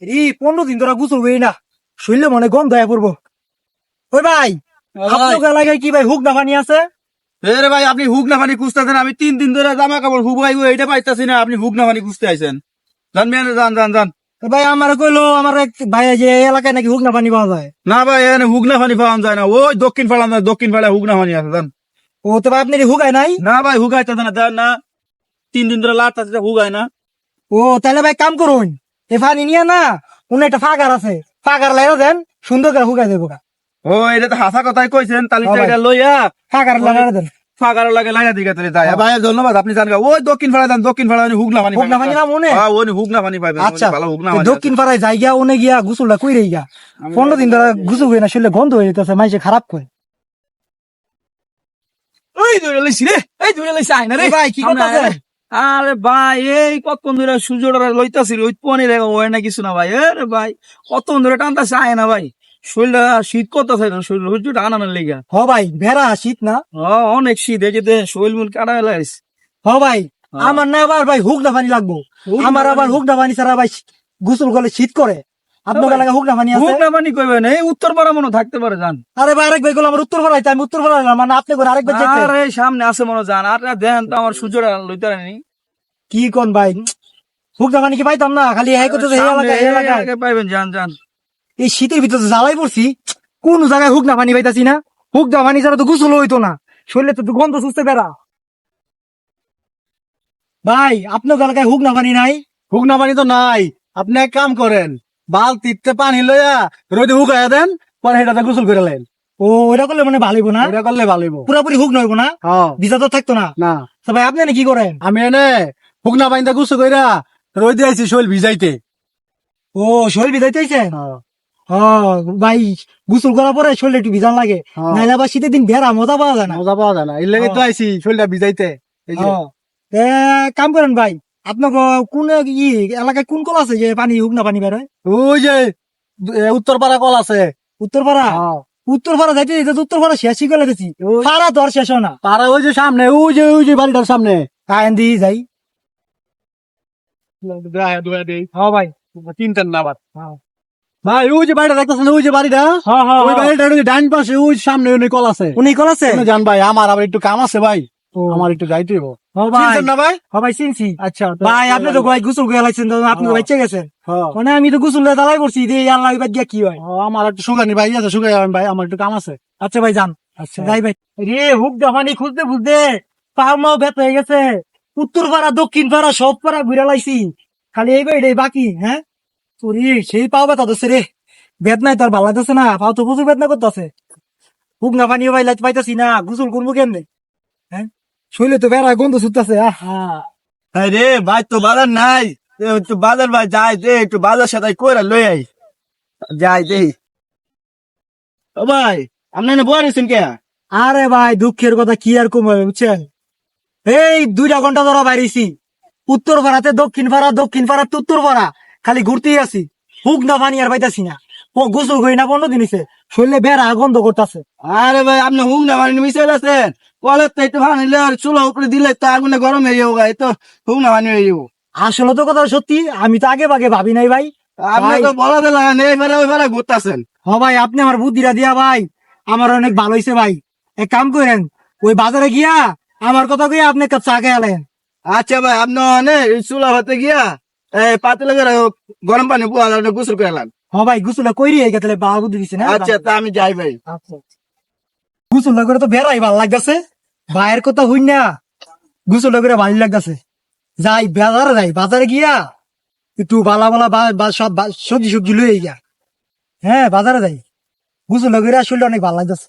15 দিন ধরে গোসল করি না, শরীরে মনে গন্ধ হয়ে পড়বো। ওই ভাই, আপনার এলাকায় কি ভাই হুক না পানি আছে? রে ভাই, আপনি হুক না পানি খুঁজতেছেন, আমি 3 দিন ধরে জামা কাপড় হুবাইবো এটা পাইতাছি না, আপনি হুক না পানি খুঁজতে আইছেন। যান মেয়ে, যান যান যান। ভাই আমার কইলো আমার এক ভাই যে এই এলাকায় নাকি হুক না পানি পাওয়া যায়। না ভাই, এখানে হুক না পানি পাওয়া যায় না, ওই দক্ষিণ পাড়া হুক না পানি আছে, যান। ও তো ভাই আপনি হুকায় নাই? না ভাই, হুগাইতেছে না, যান না। 3 দিন ধরে লাড়তাছে, হুগায় না। ও তাহলে ভাই কাম করুন, এ পানি নিয়ে না কোন একটা ফাঁকার আছে, ফাঁকার লাইও দেন, সুন্দর করে হুকাই দেবো। ও এটা তো হাসা কথাই কইছেন, তাহলে হ্যাঁ ভাই। এটা লইয়া ফাঁকার লাগাই দেন। ফাঁকারও লাগে লাইনা দিকে তাহলে যায়। ভাই ধন্যবাদ, আপনি জান ওই দক্ষিণ পাড়া যান, দক্ষিণ পাড়া হুক না পানি হুক না পানি না মনে? ওই হুক না পানি পাইবেন। আচ্ছা, ভালো হুক না তো পানি দক্ষিণ পাড়ায় যাই গিয়া ওনে গিয়া গোসলটা কইরে গিয়া 15 দিন ধরে গোসল করি না, শরীরে গন্ধ হয়ে যেতেছে, মাইসে খারাপ করে। এই ধরে লইছি রে, এই ধরে লইছি আয় না রে। এই ভাই কি কথা আছে? আরে ভাই, এই কতক্ষণ ধরে সূর্যটা লইতাছি, ওই পানি রে হয় না কিছু না ভাই। আরে ভাই কতক্ষণ ধরে টানতাছে, আয় না ভাই। শরীরটা শীত করতেছে, শরীর সূর্যটা আনানোর লেগা। হ ভাই, ভেড়া শীত না? অনেক শীত, এই যে শরীর মন কাটা লাইস। হ ভাই, আমার না আবার ভাই হুক না পানি লাগবো। আমার আবার হুক না পানি ছাড়া ভাই গোসল করলে শীত করে। আপনার এলাকায় হুক না পানি আছে? হুক না পানি কইবেন, এই উত্তর পাড়া মনে হয় থাকতে পারে, জান। আরে ভাই আরেক ভাই গুলো আমার উত্তর পাড়াইতে, আমি উত্তর পাড়াইলাম, মানে আপনি করে আরেক ভাই যেতে। আরে সামনে আছে মনে হয়, জান। আর দেন তো আমার সূর্যটা লইতে পারেনি। কি কোন ভাই, হুক না পানি কি পাইতাম না, খালি এই করতে এই এলাকায় এই এলাকায়। পাইবেন, জান জান। এই শীতের ভিতরে তো জ্বালাই পড়ছি, কোন জায়গায় হুক না পানি পাইতাছি না। হুক না পানি ছাড়া তো গোসল হইতো না, শরীরে তো গন্ধ সুস্থ বেড়া। ভাই আপনার এলাকায় হুক না পানি নাই? হুক না পানি তো নাই। আপনি এক কাম করেন, বালতিতে পানি লইয়া রোদে হুকাইয়া দেন, পরে সেটাতে গোসল করে লেন। ও ওটা করলে মানে ভালো হইবো না? এটা করলে ভালো হইব। পুরাপুরি হুক নইবো না, হ্যাঁ। ভিজা তো থাকতো না। না, তো ভাই আপনি এনে কি করেন? আমি এনে হুক না পানিতে গোসল কইরা রোদে আইছি শরীর ভিজাইতে। ও শরীর ভিজাইতেছে? হ্যাঁ। ও ভাই, গোসল করার পরে শরীর একটু ভিজান লাগে, হ্যাঁ। নাইলে আবার শীতের দিন বেড়া মজা পাওয়া যায় না। মজা পাওয়া যায় না, এর লেগে তো আইছি শরীরটা ভিজাইতে। এই যে। হ্যাঁ। এ, কাম করেন ভাই, আপনার কোন এলাকায় কোন কল আছে যে পানি হুক না পানি বেরোয়? ওই যে উত্তরপাড়া কল আছে। উত্তরপাড়া? হ্যাঁ। উত্তরপাড়া যাইতে যেতে তো উত্তরপাড়া শেষই করে দিছি, ওই- পাড়া তো আর শেষ হয় না। পাড়া ওই যে সামনে, ওই যে বাড়িটার সামনে। কায়ন দিয়ে যাই। হ্যাঁ ভাই। 3 নাম্বার। হ্যাঁ ভাই ওই যে বাড়িটা দেখতেছেন, ওই যে বাড়িটা, হ্যাঁ ওই বাড়িটার ওই যে ডাইন পাশে ওই সামনে ওই কল আছে। উনি কল আছে? ওখানে যান ভাই, আমার আবার একটু কাম আছে ভাই, ও। আমার একটু যাইতে হইব। হ্যাঁ ভাই। চিনছেন না ভাই? হ্যাঁ ভাই চিনছি। আচ্ছা ভাই আপনি তো ভাই গোসল করে লাগছেন, আপনি তো হ্যাঁ। বাচ্চা গেছেন, হ্যাঁ। মানে আমি তো গোসল দালাই করছি, দিয়ে আল্লাহ এবার গিয়া কি হয়। আমার একটু সুগানি ভাই আছে, সুগাই ভাই, আমার একটু কাম আছে। আচ্ছা ভাই যান। আচ্ছা যাই ভাই। রে হুক জামানি খুঁজতে খুঁজতে পাও মাও ব্যথা হয়ে গেছে, উত্তর পাড়া দক্ষিণ পাড়া সব পাড়া ঘুরে লাইছি, খালি এই বাড়ি বাকি। হ্যাঁ তোরি সেই পাও ব্যথা ধরছে রে, বেদনায় তো আর ভালো লাগতেছে না, পাও তো প্রচুর বেদনা করতেছে। হুক না পানিও ভাই লাইতে পাইতাছি না, গোসল করবো কেমনে? হ্যাঁ শরীরে তো বেড়া গন্ধ ছুটতেছে। রে ভাই, তো বাজার নাই, একটু বাজার ভাই যাই দে, একটু বাজার সাথে কইরা লই আই, যাই দে। ও ভাই, আপনি না বই আছেন কে? আরে ভাই দুঃখের কথা কি আর কমবে বুঝছেন, এই 2 ঘন্টা ধরা বাইরেছি, উত্তর পাড়াতে দক্ষিণ পাড়া, দক্ষিণ পাড়াতে উত্তর পাড়া, খালি ঘুরতেই আছি, হুক না পানি আর পাইতাছি না। গোসল করি না 15 দিন হইছে, শরীরে বেড়া গন্ধ করতেছে। আরে ভাই, আপনি হুক না পানি মিশাইল আছেন, কলের তো একটু ভাঙিলে আর চুলা উপরে দিলে তো আগুনে গরম হয়ে যাবো, এই তো হুক না পানি হয়ে যাবো। আসলে তো কথা সত্যি, আমি তো আগে ভাগে ভাবি নাই ভাই। আপনি ভাই, তো বলা দিলেন এই ফেলে ওই ফেলে ঘুরতেছেন। হ ভাই আপনি আমার বুদ্ধিটা দিয়া ভাই, আমার অনেক ভালো হয়েছে ভাই। এক কাম করেন, ওই বাজারে গিয়া আমার কথা কইয়া আপনি এক কাপ চা খেয়ে আলেন। আচ্ছা ভাই, আপনি চুলা হতে গিয়া পাতলা করে গরম পানি পোয়া গোসল করলাম। হ ভাই গোসলটা কইরি এই গেলে ভালো বুদ্ধি দিছে না। আচ্ছা, তা আমি যাই ভাই। আচ্ছা গোসলটা করে তো বেড়াই ভাল লাগতেছে, ভাইয়ের কথা হই না, গোসলটা করে ভালো লাগতেছে। যাই বাজারে, যাই বাজারে গিয়া একটু বালা বালা সব সবজি সবজি লই গিয়া, হ্যাঁ বাজারে যাই, গোসলটা করে শরীরটা অনেক ভালো লাগতেছে।